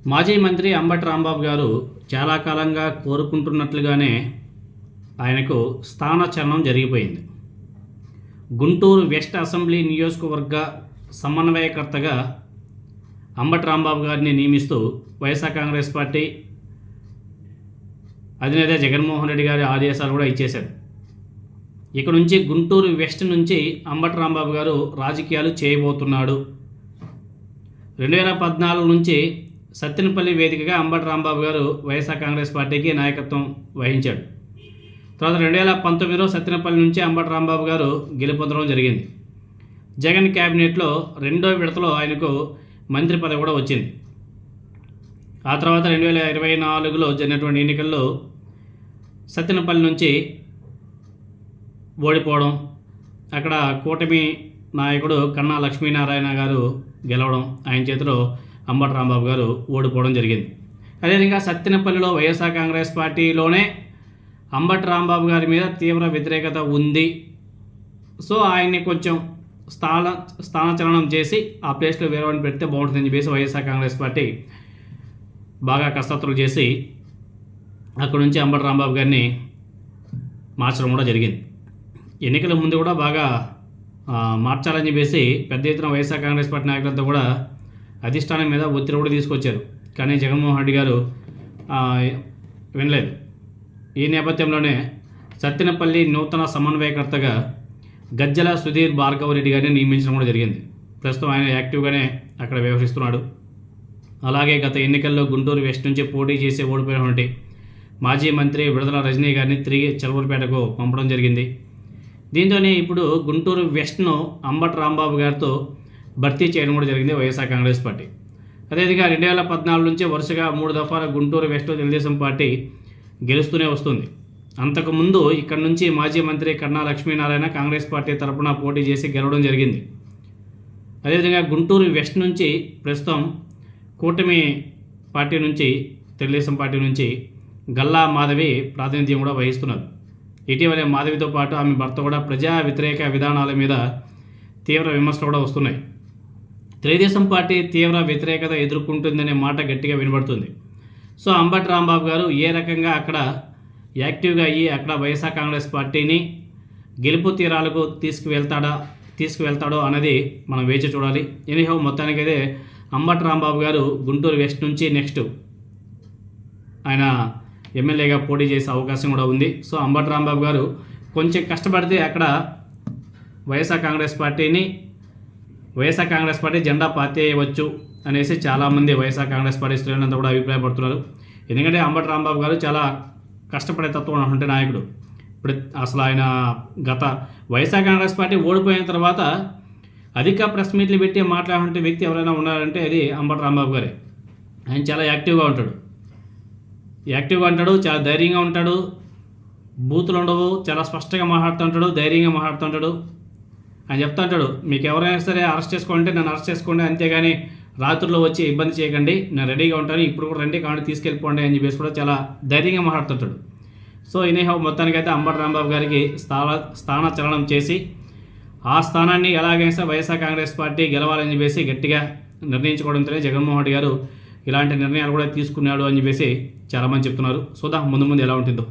మాజీ మంత్రి అంబటి రాంబాబు గారు చాలా కాలంగా కోరుకుంటున్నట్లుగానే ఆయనకు స్థానచలనం జరిగిపోయింది. గుంటూరు వెస్ట్ అసెంబ్లీ నియోజకవర్గ సమన్వయకర్తగా అంబటి రాంబాబు గారిని నియమిస్తూ వైఎస్ఆర్ కాంగ్రెస్ పార్టీ అధినేత జగన్మోహన్ రెడ్డి గారి ఆదేశాలు కూడా ఇచ్చేశారు. ఇక నుంచి గుంటూరు వెస్ట్ నుంచి అంబటి రాంబాబు గారు రాజకీయాలు చేయబోతున్నాడు. 2014 నుంచి సత్తెనపల్లి వేదికగా అంబటి రాంబాబు గారు వైఎస్ఆర్ కాంగ్రెస్ పార్టీకి నాయకత్వం వహించాడు. తర్వాత 2019లో సత్తెనపల్లి నుంచి అంబటి రాంబాబు గారు గెలుపొందడం జరిగింది. జగన్ క్యాబినెట్లో రెండో విడతలో ఆయనకు మంత్రి పదవి కూడా వచ్చింది. ఆ తర్వాత 2024లో జరిగినటువంటి ఎన్నికల్లో సత్తెనపల్లి నుంచి ఓడిపోవడం, అక్కడ కూటమి నాయకుడు కన్నా లక్ష్మీనారాయణ గారు గెలవడం, ఆయన చేతిలో అంబటి రాంబాబు గారు ఓడిపోవడం జరిగింది. అదేవిధంగా సత్తెనపల్లిలో వైఎస్ఆర్ కాంగ్రెస్ పార్టీలోనే అంబటి రాంబాబు గారి మీద తీవ్ర వ్యతిరేకత ఉంది. సో ఆయన్ని కొంచెం స్థానచలనం చేసి ఆ ప్లేస్లో వేరేవాడిని పెడితే బాగుంటుందని చెప్పేసి వైఎస్ఆర్ కాంగ్రెస్ పార్టీ బాగా కసరత్తులు చేసి అక్కడి నుంచి అంబటి రాంబాబు గారిని మార్చడం కూడా జరిగింది. ఎన్నికల ముందు కూడా బాగా మార్చాలని చెప్పేసి పెద్ద ఎత్తున వైఎస్ఆర్ కాంగ్రెస్ పార్టీ నాయకులంతా కూడా అధిష్టానం మీద ఒత్తిడి కూడా తీసుకొచ్చారు. కానీ జగన్మోహన్ రెడ్డి గారు వినలేదు. ఈ నేపథ్యంలోనే సత్తెనపల్లి నూతన సమన్వయకర్తగా గజ్జల సుధీర్ భార్గవరెడ్డి గారిని నియమించడం కూడా జరిగింది. ప్రస్తుతం ఆయన యాక్టివ్గానే అక్కడ వ్యవహరిస్తున్నాడు. అలాగే గత ఎన్నికల్లో గుంటూరు వెస్ట్ నుంచి పోటీ చేసి ఓడిపోయినటువంటి మాజీ మంత్రి విడుదల రజనీ గారిని తిరిగి చిలకలూరిపేటకు పంపడం జరిగింది. దీంతోనే ఇప్పుడు గుంటూరు వెస్ట్ను అంబటి రాంబాబు గారితో భర్తీ చేయడం కూడా జరిగింది వైఎస్ఆర్ కాంగ్రెస్ పార్టీ. అదేవిధంగా 2014 నుంచి వరుసగా 3 దఫాల గుంటూరు వెస్ట్ తెలుగుదేశం పార్టీ గెలుస్తూనే వస్తుంది. అంతకుముందు ఇక్కడ నుంచి మాజీ మంత్రి కన్నా లక్ష్మీనారాయణ కాంగ్రెస్ పార్టీ తరఫున పోటీ చేసి గెలవడం జరిగింది. అదేవిధంగా గుంటూరు వెస్ట్ నుంచి ప్రస్తుతం కూటమి పార్టీ నుంచి తెలుగుదేశం పార్టీ నుంచి గల్లా మాధవి ప్రాతినిధ్యం కూడా వహిస్తున్నారు. ఇటీవలే మాధవితో పాటు ఆమె భర్త కూడా ప్రజా వ్యతిరేక విధానాల మీద తీవ్ర విమర్శలు కూడా వస్తున్నాయి. తెలుగుదేశం పార్టీ తీవ్ర వ్యతిరేకత ఎదుర్కొంటుందనే మాట గట్టిగా వినబడుతుంది. సో అంబటి రాంబాబు గారు ఏ రకంగా అక్కడ యాక్టివ్గా అయ్యి అక్కడ వైఎస్ఆర్ కాంగ్రెస్ పార్టీని గెలుపు తీరాలకు తీసుకువెళ్తాడో అన్నది మనం వేచి చూడాలి. ఎనీహౌ మొత్తానికైతే అంబటి రాంబాబు గారు గుంటూరు వెస్ట్ నుంచి నెక్స్ట్ ఆయన ఎమ్మెల్యేగా పోటీ చేసే అవకాశం కూడా ఉంది. సో అంబటి రాంబాబు గారు కొంచెం కష్టపడితే అక్కడ వైఎస్ఆర్ కాంగ్రెస్ పార్టీ జెండా పార్టీ అయ్యవచ్చు అనేసి చాలామంది వైఎస్ఆర్ కాంగ్రెస్ పార్టీ శ్రేణులంతా కూడా అభిప్రాయపడుతున్నారు. ఎందుకంటే అంబటి రాంబాబు గారు చాలా కష్టపడే తత్వం ఉన్నటువంటి నాయకుడు. ఇప్పుడు అసలు ఆయన గత వైఎస్ఆర్ కాంగ్రెస్ పార్టీ ఓడిపోయిన తర్వాత అధిక ప్రెస్ మీట్లు పెట్టి మాట్లాడే వ్యక్తి ఎవరైనా ఉన్నారంటే అది అంబటి రాంబాబు గారే. ఆయన చాలా యాక్టివ్గా ఉంటాడు, చాలా ధైర్యంగా ఉంటాడు, బూతులు ఉండవు, చాలా స్పష్టంగా మాట్లాడుతుంటాడు, ధైర్యంగా మాట్లాడుతుంటాడు. ఆయన చెప్తా ఉంటాడు, మీకు ఎవరైనా సరే అరెస్ట్ చేసుకోవాలంటే నన్ను అరెస్ట్ చేసుకోండి, అంతేగాని రాత్రుల్లో వచ్చి ఇబ్బంది చేయకండి, నేను రెడీగా ఉంటాను, ఇప్పుడు కూడా రండి కాబట్టి తీసుకెళ్ళిపోండి అని చెప్పేసి కూడా చాలా ధైర్యంగా మాట్లాడుతుంటాడు. సో ఎనీహౌ మొత్తానికైతే అంబటి రాంబాబు గారికి స్థానచలనం చేసి ఆ స్థానాన్ని ఎలాగైనా వైఎస్ఆర్ కాంగ్రెస్ పార్టీ గెలవాలని చెప్పేసి గట్టిగా నిర్ణయించుకోవడంతోనే జగన్మోహన్ రెడ్డి గారు ఇలాంటి నిర్ణయాలు కూడా తీసుకున్నాడు అని చెప్పేసి చాలామంది చెప్తున్నారు. చూద్దాం ముందు ఎలా ఉంటుందో.